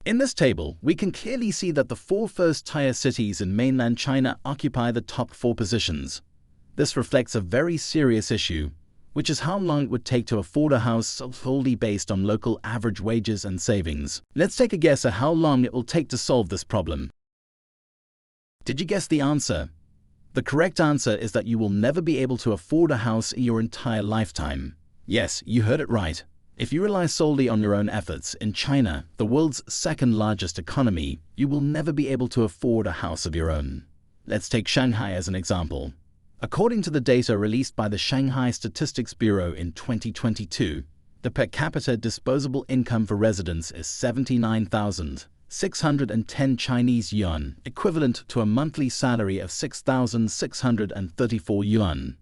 In this table, we can clearly see that the 4 first-tier cities in mainland China occupy the top 4 positions. This reflects a very serious issue, which is how long it would take to afford a house solely based on local average wages and savings. Let's take a guess at how long it will take to solve this problem. Did you guess the answer? The correct answer is that you will never be able to afford a house in your entire lifetime. Yes, you heard it right. If you rely solely on your own efforts in China, the world's second largest economy, you will never be able to afford a house of your own. Let's take Shanghai as an example. According to the data released by the Shanghai Statistics Bureau in 2022, the per capita disposable income for residents is 79,610 Chinese yuan, equivalent to a monthly salary of 6,634 yuan.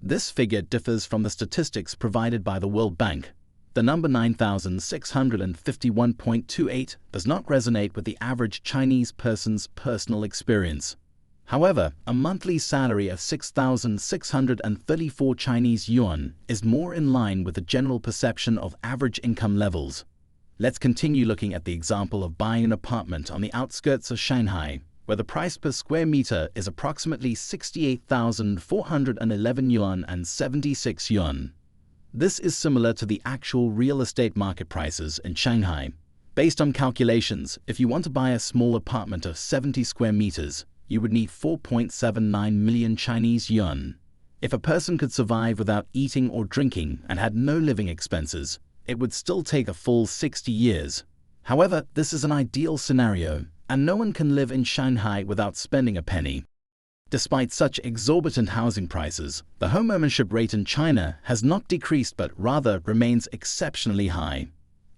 This figure differs from the statistics provided by the World Bank. The number 9,651.28 does not resonate with the average Chinese person's personal experience. However, a monthly salary of 6,634 Chinese yuan is more in line with the general perception of average income levels. Let's continue looking at the example of buying an apartment on the outskirts of Shanghai, where the price per square meter is approximately 68,411 yuan and 76 yuan. This is similar to the actual real estate market prices in Shanghai. Based on calculations, if you want to buy a small apartment of 70 square meters, you would need 4.79 million Chinese yuan. If a person could survive without eating or drinking and had no living expenses, it would still take a full 60 years. However, this is an ideal scenario, and no one can live in Shanghai without spending a penny. Despite such exorbitant housing prices, the home ownership rate in China has not decreased but rather remains exceptionally high.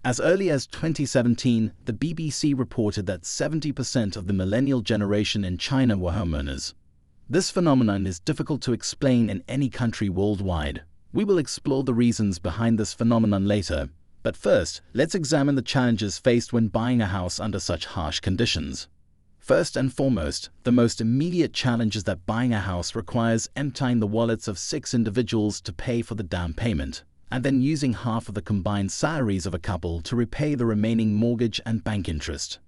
As early as 2017, the BBC reported that 70% of the millennial generation in China were homeowners. This phenomenon is difficult to explain in any country worldwide. We will explore the reasons behind this phenomenon later, but first, let's examine the challenges faced when buying a house under such harsh conditions. First and foremost, the most immediate challenge is that buying a house requires emptying the wallets of 6 individuals to pay for the down payment, and then using half of the combined salaries of a couple to repay the remaining mortgage and bank interest.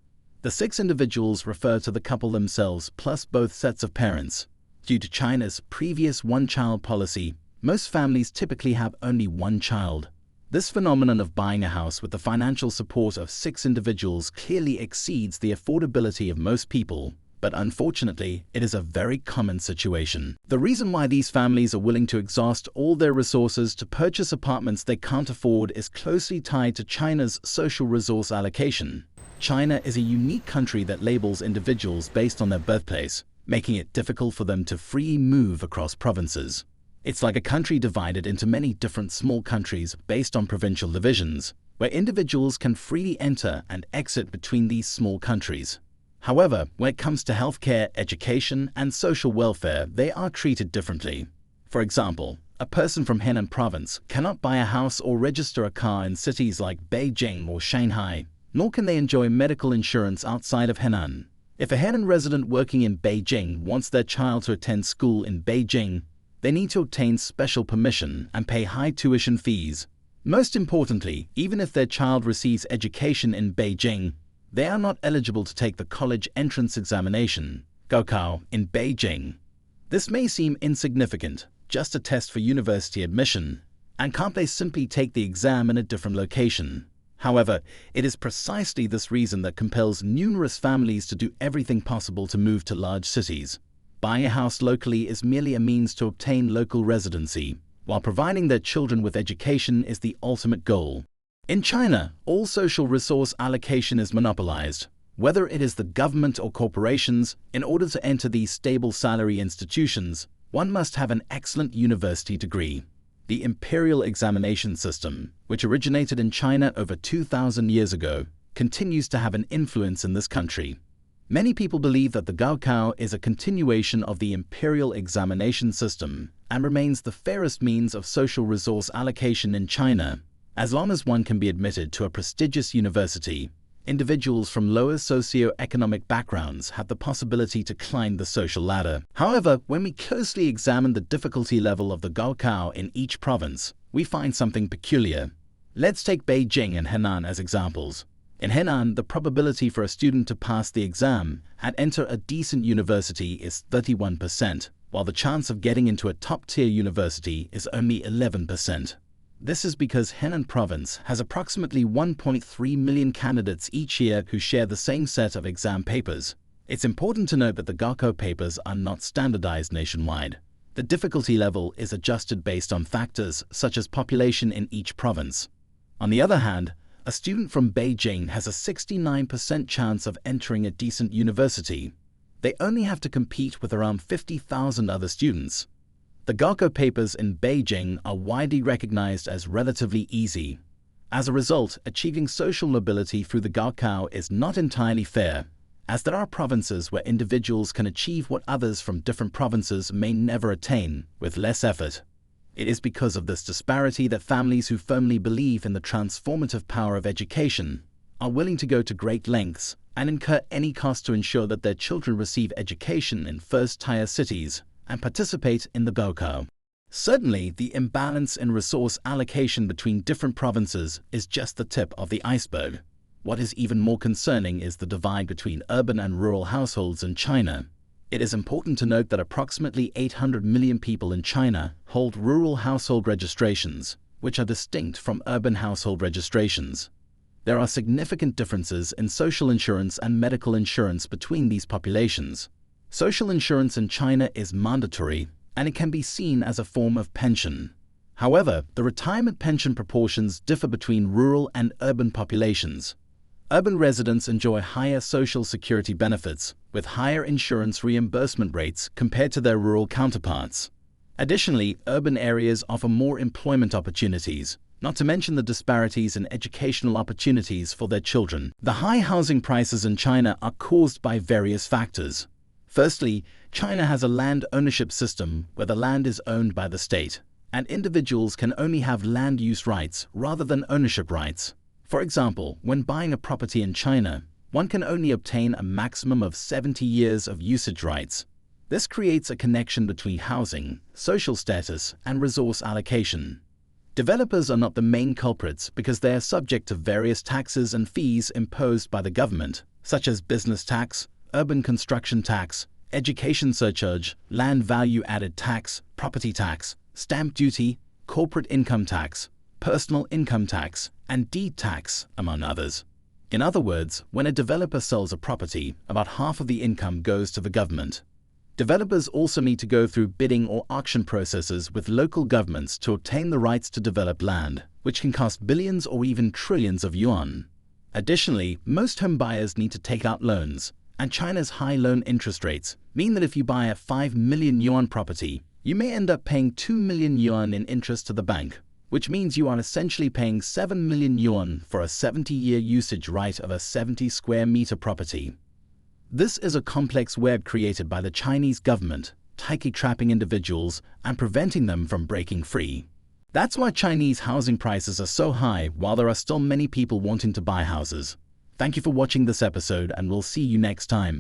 The 6 individuals refer to the couple themselves plus both sets of parents. Due to China's previous one-child policy, most families typically have only one child. This phenomenon of buying a house with the financial support of 6 individuals clearly exceeds the affordability of most people, but unfortunately, it is a very common situation. The reason why these families are willing to exhaust all their resources to purchase apartments they can't afford is closely tied to China's social resource allocation. China is a unique country that labels individuals based on their birthplace, making it difficult for them to freely move across provinces. It's like a country divided into many different small countries based on provincial divisions, where individuals can freely enter and exit between these small countries. However, when it comes to healthcare, education, and social welfare, they are treated differently. For example, a person from Henan province cannot buy a house or register a car in cities like Beijing or Shanghai, nor can they enjoy medical insurance outside of Henan. If a Henan resident working in Beijing wants their child to attend school in Beijing, they need to obtain special permission and pay high tuition fees. Most importantly, even if their child receives education in Beijing, they are not eligible to take the college entrance examination, Gaokao, in Beijing. This may seem insignificant, just a test for university admission, and can't they simply take the exam in a different location? However, it is precisely this reason that compels numerous families to do everything possible to move to large cities. Buying a house locally is merely a means to obtain local residency, while providing their children with education is the ultimate goal. In China, all social resource allocation is monopolized. Whether it is the government or corporations, in order to enter these stable salary institutions, one must have an excellent university degree. The imperial examination system, which originated in China over 2,000 years ago, continues to have an influence in this country. Many people believe that the Gaokao is a continuation of the imperial examination system and remains the fairest means of social resource allocation in China. As long as one can be admitted to a prestigious university, individuals from lower socio-economic backgrounds have the possibility to climb the social ladder. However, when we closely examine the difficulty level of the Gaokao in each province, we find something peculiar. Let's take Beijing and Henan as examples. In Henan, the probability for a student to pass the exam and enter a decent university is 31%, while the chance of getting into a top-tier university is only 11%. This is because Henan province has approximately 1.3 million candidates each year who share the same set of exam papers. It's important to note that the Gaokao papers are not standardized nationwide. The difficulty level is adjusted based on factors such as population in each province. On the other hand, a student from Beijing has a 69% chance of entering a decent university. They only have to compete with around 50,000 other students. The Gaokao papers in Beijing are widely recognized as relatively easy. As a result, achieving social mobility through the Gaokao is not entirely fair, as there are provinces where individuals can achieve what others from different provinces may never attain with less effort. It is because of this disparity that families who firmly believe in the transformative power of education are willing to go to great lengths and incur any cost to ensure that their children receive education in first-tier cities and participate in the Gaokao. Certainly, the imbalance in resource allocation between different provinces is just the tip of the iceberg. What is even more concerning is the divide between urban and rural households in China. It is important to note that approximately 800 million people in China hold rural household registrations, which are distinct from urban household registrations. There are significant differences in social insurance and medical insurance between these populations. Social insurance in China is mandatory, and it can be seen as a form of pension. However, the retirement pension proportions differ between rural and urban populations. Urban residents enjoy higher social security benefits, with higher insurance reimbursement rates compared to their rural counterparts. Additionally, urban areas offer more employment opportunities, not to mention the disparities in educational opportunities for their children. The high housing prices in China are caused by various factors. Firstly, China has a land ownership system where the land is owned by the state, and individuals can only have land use rights rather than ownership rights. For example, when buying a property in China, one can only obtain a maximum of 70 years of usage rights. This creates a connection between housing, social status, and resource allocation. Developers are not the main culprits because they are subject to various taxes and fees imposed by the government, such as business tax, urban construction tax, education surcharge, land value added tax, property tax, stamp duty, corporate income tax, personal income tax, and deed tax, among others. In other words, when a developer sells a property, about half of the income goes to the government. Developers also need to go through bidding or auction processes with local governments to obtain the rights to develop land, which can cost billions or even trillions of yuan. Additionally, most home buyers need to take out loans, and China's high loan interest rates mean that if you buy a 5 million yuan property, you may end up paying 2 million yuan in interest to the bank, which means you are essentially paying 7 million yuan for a 70-year usage right of a 70 square meter property. This is a complex web created by the Chinese government, tightly trapping individuals and preventing them from breaking free. That's why Chinese housing prices are so high while there are still many people wanting to buy houses. Thank you for watching this episode, and we'll see you next time.